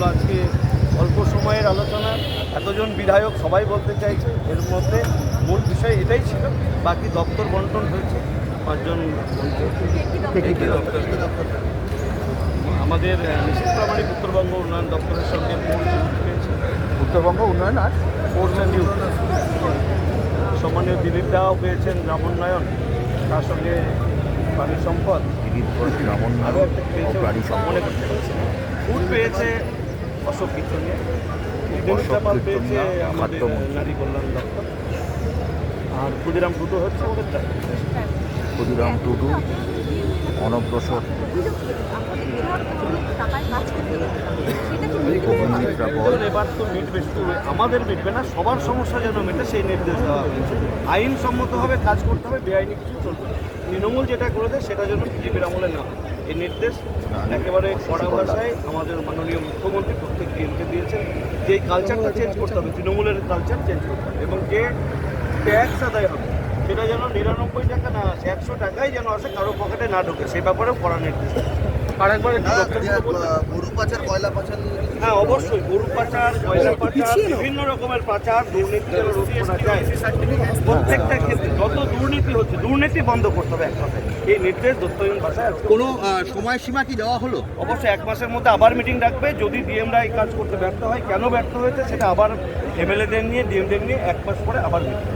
হলো আজকে অল্প সময়ের আলোচনা, এতজন বিধায়ক সবাই বলতে চাইছে, এর মধ্যে মূল বিষয় এটাই ছিল। বাকি দপ্তর বন্টন হয়েছে 5 জন আমাদের নিশীথ প্রামাণিক উত্তরবঙ্গ উন্নয়ন দপ্তরের সঙ্গে পেয়েছে। উত্তরবঙ্গ উন্নয়ন আর ফোর্স অ্যান্ড ইউথ সম্মানীয় দিলীপ দাও পেয়েছেন গ্রামোন্নয়ন, তার সঙ্গে প্রাণী সম্পদ, আরও একটা পেয়েছে মনে করতে পারছি না। ফুড পেয়েছে অশোক কীর্তনিয়া, পাল পেয়েছে আমাদের নারী কল্যাণ দপ্তর, আর ক্ষুদিরাম টুডু হচ্ছে আমাদের ক্ষুদিরাম টুডু, অনগ্রসর এবার তো মিটবে, শুধু আমাদের মিটবে না, সবার সমস্যা যেন মেটে সেই নির্দেশ দেওয়া হয়েছে। আইনসম্মতভাবে কাজ করতে হবে, বেআইনি কিছু চলবে না। তৃণমূল যেটা করে দেয় সেটা যেন বিজেপির আমলে না হয়, এই নির্দেশ একেবারে কড়া ভাষায় আমাদের মাননীয় মুখ্যমন্ত্রী প্রত্যেক দিনকে দিয়েছেন যে এই কালচারটা চেঞ্জ করতে হবে, তৃণমূলের কালচার চেঞ্জ করতে হবে, এবং যে ট্যাক্স আদায় হবে সেটা যেন 99 টাকা না আসে, 100 টাকাই যেন আসে, কারো পকেটে না ঢোকে, সেই ব্যাপারেও কড়া নির্দেশ। আরেকবার গরু পাচার, কয়লা পাচার নিয়ে হ্যাঁ, অবশ্যই গরু পাচার, কয়লা পাচার, বিভিন্ন রকমের পাচার, দুর্নীতি যেন রোধ করা যায়। প্রত্যেকটা ক্ষেত্রে যত দুর্নীতি হচ্ছে, দুর্নীতি বন্ধ করতে হবে এক কথায়। এই নির্দেশ দত্তহীন ভাষায় কোনো সময়সীমা কি দেওয়া হলো? অবশ্যই 1 মাসের মধ্যে আবার মিটিং ডাকবে। যদি ডিএমরা এই কাজ করতে ব্যর্থ হয়, কেন ব্যর্থ হয়েছে সেটা আবার এমএলএদের নিয়ে, ডিএমদের নিয়ে 1 মাস পরে আবার মিটিং।